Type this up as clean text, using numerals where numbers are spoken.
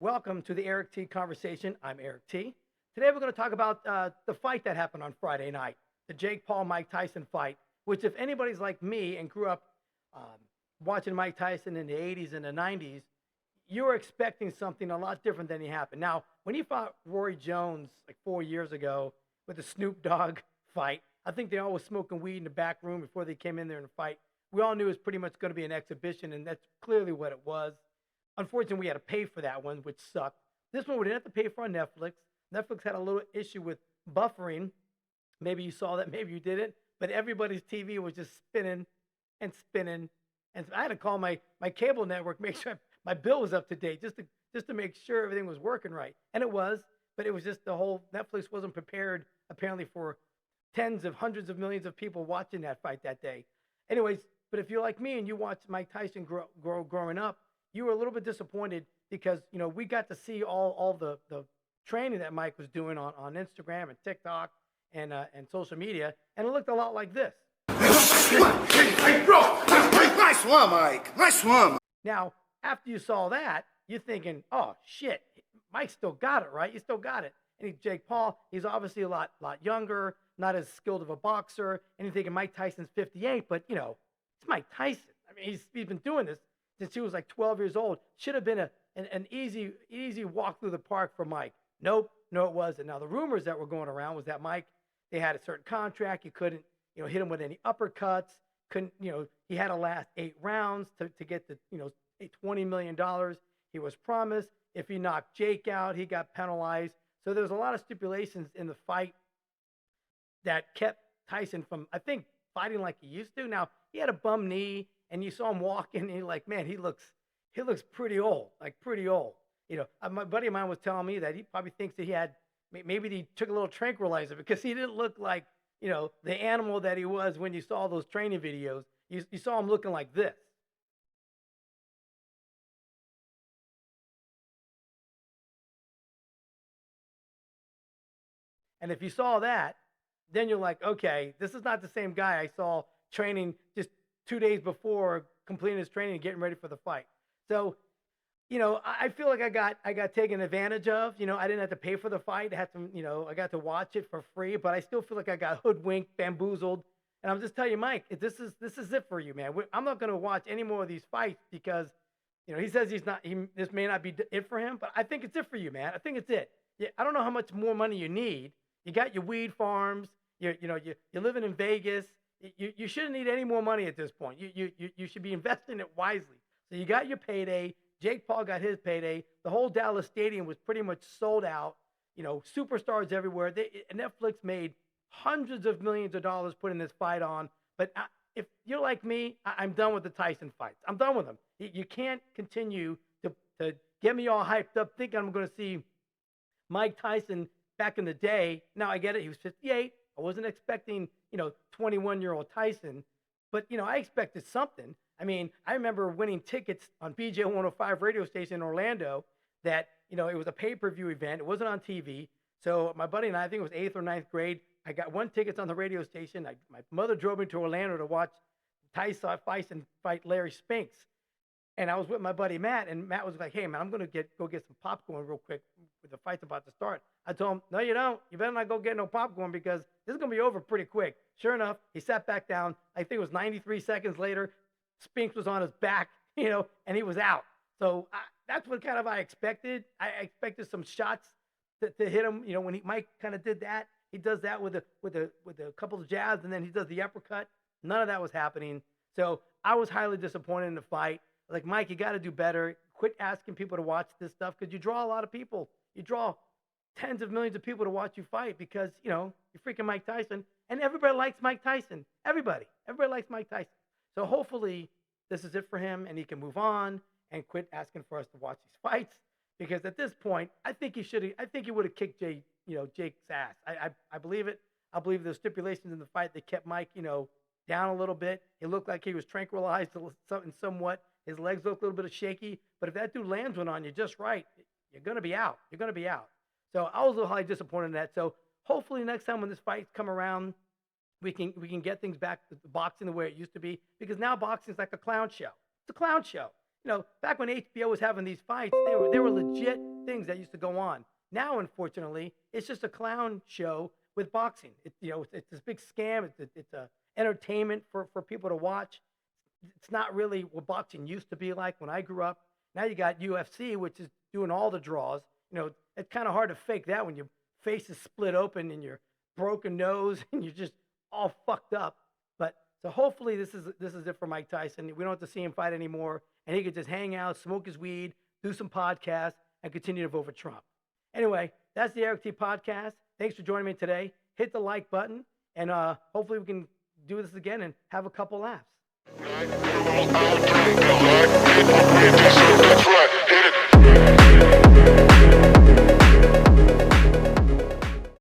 Welcome to the Eric T Conversation. I'm Eric T. Today we're going to talk about the fight that happened on Friday night, the Jake Paul-Mike Tyson fight, which if anybody's like me and grew up watching Mike Tyson in the 80s and the 90s, you were expecting something a lot different than he happened. Now, when he fought Roy Jones like 4 years ago with the Snoop Dogg fight, I think they all was smoking weed in the back room before they came in there and fight. We all knew it was pretty much going to be an exhibition, and that's clearly what it was. Unfortunately, we had to pay for that one, which sucked. This one we didn't have to pay for on Netflix. Netflix had a little issue with buffering. Maybe you saw that, maybe you didn't. But everybody's TV was just spinning and spinning. And I had to call my cable network, make sure my bill was up to date, just to make sure everything was working right. And it was, but it was just the whole Netflix wasn't prepared, apparently, for tens of hundreds of millions of people watching that fight that day. Anyways, but if you're like me and you watched Mike Tyson growing up, you were a little bit disappointed because, you know, we got to see all the training that Mike was doing on Instagram and TikTok and social media, and it looked a lot like this. Hey, bro! Nice one, Mike. Nice one. Now, after you saw that, you're thinking, oh, shit, Mike still got it, right? You still got it. And Jake Paul, he's obviously a lot younger, not as skilled of a boxer. And you're thinking Mike Tyson's 58, but, you know, it's Mike Tyson. I mean, he's been doing this since he was like 12 years old. Should have been an easy walk through the park for Mike. Nope, no, it wasn't. Now, the rumors that were going around was that Mike, they had a certain contract. You couldn't, you know, hit him with any uppercuts. Couldn't, you know, he had to last 8 rounds to get the, you know, $20 million he was promised. If he knocked Jake out, he got penalized. So there was a lot of stipulations in the fight that kept Tyson from, I think, fighting like he used to. Now, he had a bum knee, and you saw him walking, and you're like, man, he looks pretty old, like pretty old. You know, my buddy of mine was telling me that he probably thinks that maybe he took a little tranquilizer because he didn't look like, you know, the animal that he was when you saw those training videos. You saw him looking like this. And if you saw that, then you're like, okay, this is not the same guy I saw training just 2 days before completing his training and getting ready for the fight. So, you know, I feel like I got taken advantage of. You know, I didn't have to pay for the fight. I had to, you know, I got to watch it for free, but I still feel like I got hoodwinked, bamboozled. And I'm just telling you, Mike, this is it for you, man. I'm not going to watch any more of these fights because, you know, he says this may not be it for him, but I think it's it for you, man. I think it's it. Yeah, I don't know how much more money you need. You got your weed farms. You're living in Vegas. You shouldn't need any more money at this point. You should be investing it wisely. So you got your payday. Jake Paul got his payday. The whole Dallas stadium was pretty much sold out. You know, superstars everywhere. Netflix made hundreds of millions of dollars putting this fight on. But if you're like me, I'm done with the Tyson fights. I'm done with them. You can't continue to get me all hyped up thinking I'm going to see Mike Tyson back in the day. Now, I get it. He was 58. I wasn't expecting, you know, 21-year-old Tyson. But, you know, I expected something. I mean, I remember winning tickets on BJ 105 radio station in Orlando that, you know, it was a pay-per-view event. It wasn't on TV. So my buddy and I think it was 8th or 9th grade, I got one tickets on the radio station. My mother drove me to Orlando to watch Tyson fight Larry Spinks. And I was with my buddy Matt, and Matt was like, hey, man, I'm going to go get some popcorn real quick. The fight's about to start. I told him, no, you don't. You better not go get no popcorn because this is going to be over pretty quick. Sure enough, he sat back down. I think it was 93 seconds later. Spinks was on his back, you know, and he was out. So that's what kind of I expected. I expected some shots to hit him. You know, when Mike kind of did that, he does that with a couple of jabs, and then he does the uppercut. None of that was happening. So I was highly disappointed in the fight. Like, Mike, you got to do better. Quit asking people to watch this stuff because you draw a lot of people. You draw tens of millions of people to watch you fight because, you know, you're freaking Mike Tyson. And everybody likes Mike Tyson. Everybody likes Mike Tyson. So hopefully this is it for him and he can move on and quit asking for us to watch these fights. Because at this point, I think he would have kicked Jake's ass. I believe it. I believe the stipulations in the fight that kept Mike, you know, down a little bit. It looked like he was tranquilized somewhat. His legs looked a little bit shaky. But if that dude lands one on you just right, you're going to be out. You're going to be out. So I was a little highly disappointed in that. So hopefully next time when this fights come around, we can get things back to boxing the way it used to be, because now boxing is like a clown show. It's a clown show. Back when HBO was having these fights, they were legit things that used to go on. Now, unfortunately, it's just a clown show with boxing. It's this big scam. It's a entertainment for people to watch. It's not really what boxing used to be like when I grew up. Now you got UFC, which is doing all the draws. It's kind of hard to fake that when your face is split open and your broken nose and you're just all fucked up. But so hopefully this is it for Mike Tyson. We don't have to see him fight anymore, and he could just hang out, smoke his weed, do some podcasts, and continue to vote for Trump. Anyway, that's the Eric T podcast. Thanks for joining me today. Hit the like button, and hopefully we can do this again and have a couple laughs. That's right.